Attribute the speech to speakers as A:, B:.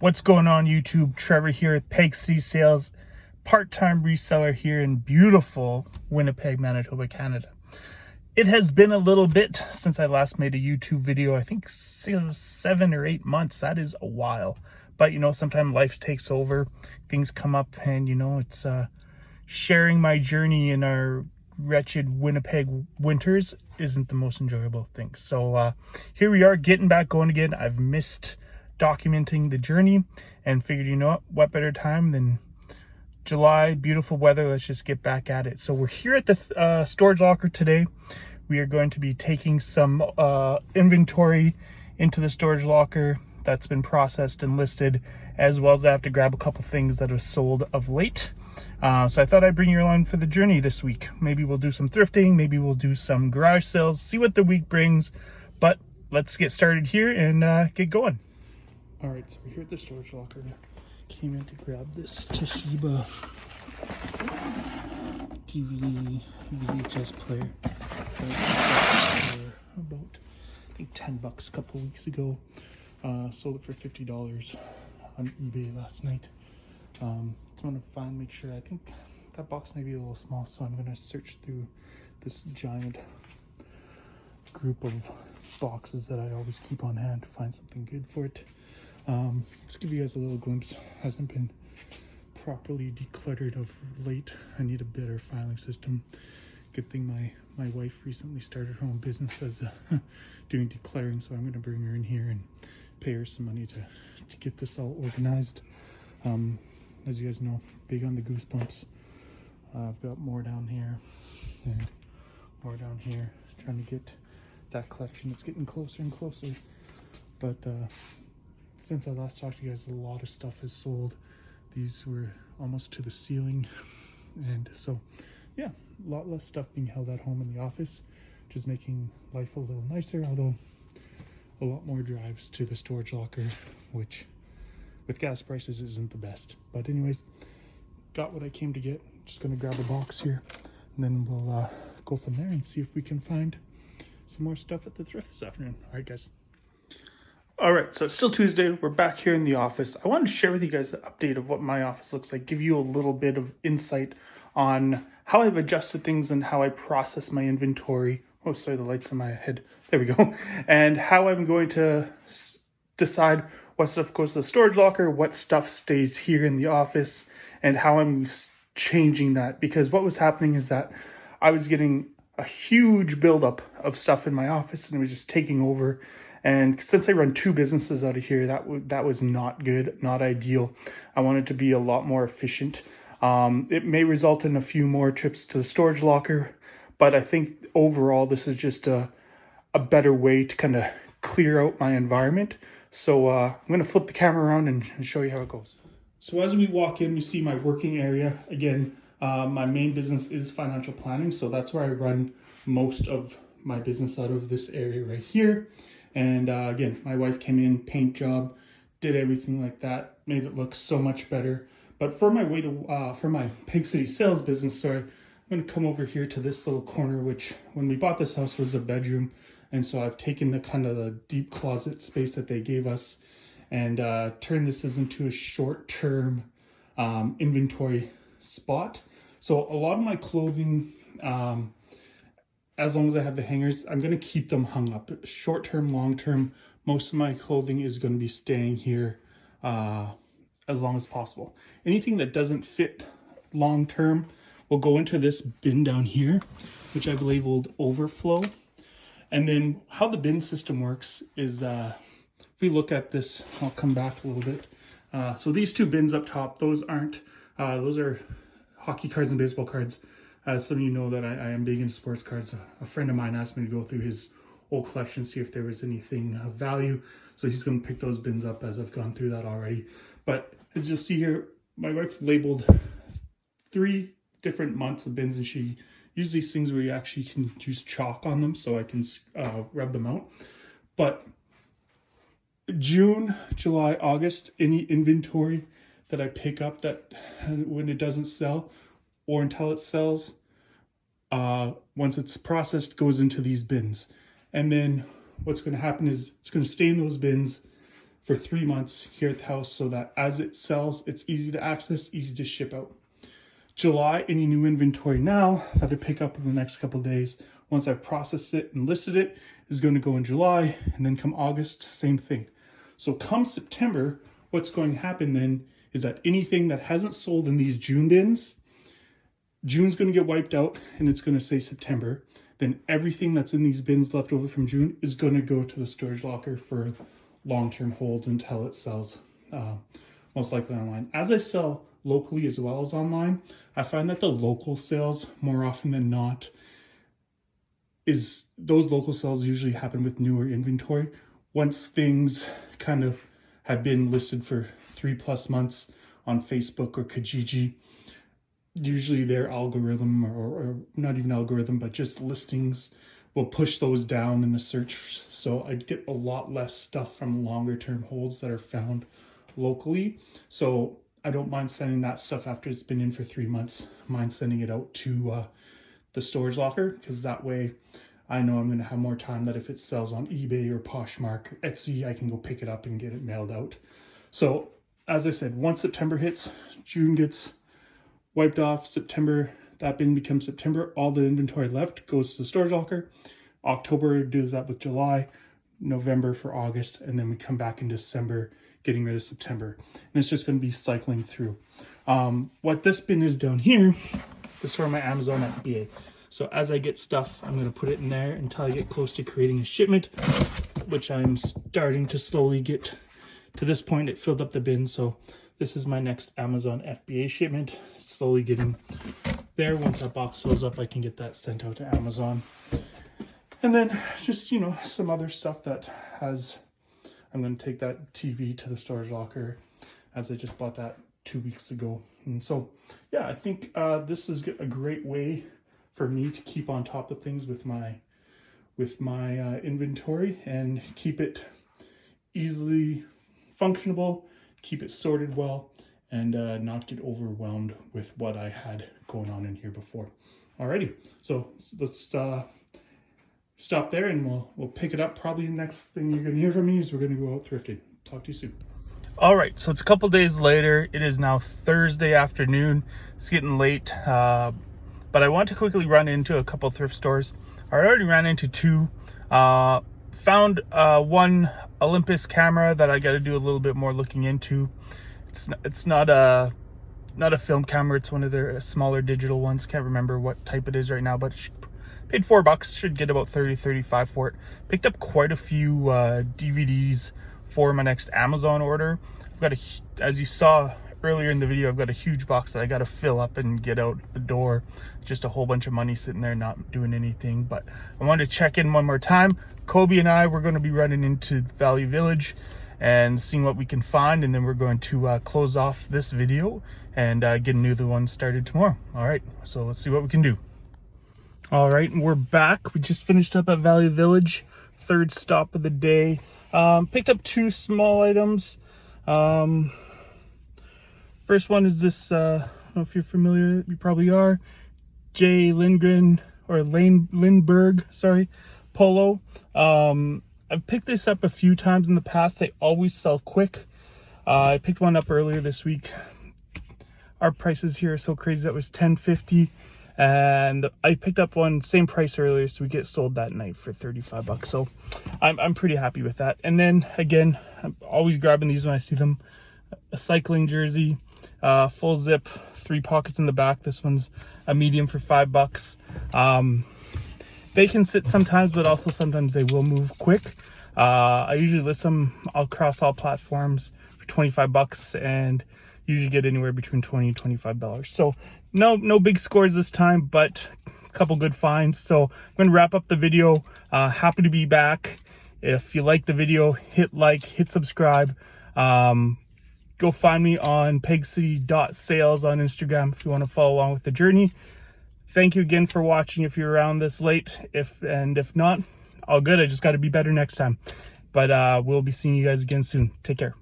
A: What's going on YouTube? Trevor here at PegCitySales, part-time reseller here in beautiful Winnipeg, Manitoba, Canada. It has been a little bit since I last made a YouTube video. I think 7 or 8 months. That is a while. But sometimes life takes over, things come up, and it's sharing my journey in our wretched Winnipeg winters isn't the most enjoyable thing. So here we are getting back going again. I've missed documenting the journey and figured, what better time than July, beautiful weather. Let's just get back at it. So we're here at the storage locker today. We are going to be taking some inventory into the storage locker that's been processed and listed, as well as I have to grab a couple things that have sold of late. So I thought I'd bring you along for the journey this week. Maybe we'll do some thrifting, maybe we'll do some garage sales, see what the week brings. But let's get started here and get going. All right, so we're here at the storage locker. Came in to grab this Toshiba DVD VHS player. For about, I think, $10 a couple weeks ago. Sold it for $50 on eBay last night. So I'm gonna make sure. I think that box may be a little small, so I'm gonna search through this giant group of boxes that I always keep on hand to find something good for it. Let's give you guys a little glimpse. Hasn't been properly decluttered of late. I need a better filing system. Good thing my wife recently started her own business as doing decluttering, so I'm going to bring her in here and pay her some money to get this all organized. As you guys know, big on the goosebumps. I've got more down here and more down here, trying to get that collection. It's getting closer and closer, but since I last talked to you guys, a lot of stuff has sold. These were almost to the ceiling, and so yeah, a lot less stuff being held at home in the office, which is making life a little nicer, although a lot more drives to the storage locker, which with gas prices isn't the best. But anyways, got what I came to get. Just gonna grab a box here, and then we'll go from there and see if we can find some more stuff at the thrift this afternoon. All right, guys. All right, so it's still Tuesday. We're back here in the office. I wanted to share with you guys an update of what my office looks like, give you a little bit of insight on how I've adjusted things and how I process my inventory. Oh, sorry, the light's in my head. There we go. And how I'm going to decide what stuff goes to the storage locker, what stuff stays here in the office, and how I'm changing that. Because what was happening is that I was getting a huge buildup of stuff in my office, and it was just taking over. And since I run 2 businesses out of here, that was not good, not ideal. I wanted to be a lot more efficient. It may result in a few more trips to the storage locker, but I think overall this is just a better way to kind of clear out my environment. So I'm going to flip the camera around and show you how it goes. So as we walk in, we see my working area. Again, my main business is financial planning, so that's where I run most of my business out of this area right here. And again, my wife came in, paint job, did everything like that, made it look so much better. But for my for my PegCitySales business, sorry, I'm going to come over here to this little corner, which when we bought this house was a bedroom. And so I've taken the kind of the deep closet space that they gave us and turned this into a short-term inventory spot. So a lot of my clothing, as long as I have the hangers, I'm going to keep them hung up. Short-term, long-term, most of my clothing is going to be staying here as long as possible. Anything that doesn't fit long-term will go into this bin down here, which I believe will overflow. And then how the bin system works is, if we look at this, I'll come back a little bit. So these 2 bins up top, those are hockey cards and baseball cards. As some of you know that I am big into sports cards. A friend of mine asked me to go through his old collection, see if there was anything of value. So he's going to pick those bins up as I've gone through that already. But as you'll see here, my wife labeled 3 different months of bins, and she uses these things where you actually can use chalk on them so I can rub them out. But June, July, August, any inventory that I pick up that when it doesn't sell or until it sells, once it's processed, goes into these bins. And then what's going to happen is it's going to stay in those bins for 3 months here at the house so that as it sells, it's easy to access, easy to ship out. July, any new inventory now that I pick up in the next couple of days, once I've processed it and listed it, is going to go in July, and then come August, same thing. So come September, what's going to happen then is that anything that hasn't sold in these June bins, June's going to get wiped out and it's going to say September. Then everything that's in these bins left over from June is going to go to the storage locker for long-term holds until it sells, most likely online. As I sell locally as well as online, I find that the local sales, more often than not, those local sales usually happen with newer inventory. Once things kind of have been listed for 3+ months on Facebook or Kijiji, usually their algorithm, or not even algorithm, but just listings, will push those down in the search. So I get a lot less stuff from longer term holds that are found locally. So I don't mind sending that stuff after it's been in for 3 months. I mind sending it out to the storage locker, because that way I know I'm going to have more time that if it sells on eBay or Poshmark or Etsy, I can go pick it up and get it mailed out. So as I said, once September hits, June gets wiped off. September, that bin becomes September. All the inventory left goes to the storage locker. October does that with July, November for August, and then we come back in December, getting rid of September. And it's just going to be cycling through. What this bin is down here is for my Amazon FBA. So as I get stuff, I'm going to put it in there until I get close to creating a shipment, which I'm starting to slowly get to this point. It filled up the bin, so this is my next Amazon FBA shipment, slowly getting there. Once that box fills up, I can get that sent out to Amazon. And then just, you know, some other stuff that has, I'm going to take that TV to the storage locker, as I just bought that 2 weeks ago. And so, yeah, I think this is a great way for me to keep on top of things with my inventory and keep it easily functionable, keep it sorted well, and not get overwhelmed with what I had going on in here before. Alrighty, so let's stop there, and we'll pick it up. Probably the next thing you're going to hear from me is we're going to go out thrifting. Talk to you soon. All right, so it's a couple days later. It is now Thursday afternoon. It's getting late, but I want to quickly run into a couple thrift stores. I already ran into two. Found one Olympus camera that I got to do a little bit more looking into. It's not a film camera. It's one of their smaller digital ones. Can't remember what type it is right now, but paid $4. Should get about 30-35 for it. Picked up quite a few DVDs for my next Amazon order. I've got as you saw earlier in the video, I've got a huge box that I got to fill up and get out the door. Just a whole bunch of money sitting there not doing anything, but I wanted to check in one more time. Kobe and I, we're going to be running into Value Village and seeing what we can find, and then we're going to close off this video and get a new one started tomorrow. All right, so let's see what we can do. All right, and we're back. We just finished up at Value Village, third stop of the day. Picked up two small items. First one is this, I don't know if you're familiar, you probably are, J. Lindgren, or Lindbergh, sorry, polo. I've picked this up a few times in the past. They always sell quick. I picked one up earlier this week. Our prices here are so crazy. That was $10.50, and I picked up one same price earlier, so we get sold that night for $35. So I'm pretty happy with that. And then again, I'm always grabbing these when I see them. A cycling jersey, full zip, 3 pockets in the back. This one's a medium for $5. They can sit sometimes, but also sometimes they will move quick. I usually list them across all platforms for $25, and usually get anywhere between $20 and $25. So no big scores this time, but a couple good finds. So I'm going to wrap up the video. Happy to be back. If you like the video, hit like, hit subscribe. Go find me on PegCitySales on Instagram if you want to follow along with the journey. Thank you again for watching if you're around this late. If not, all good. I just got to be better next time. But we'll be seeing you guys again soon. Take care.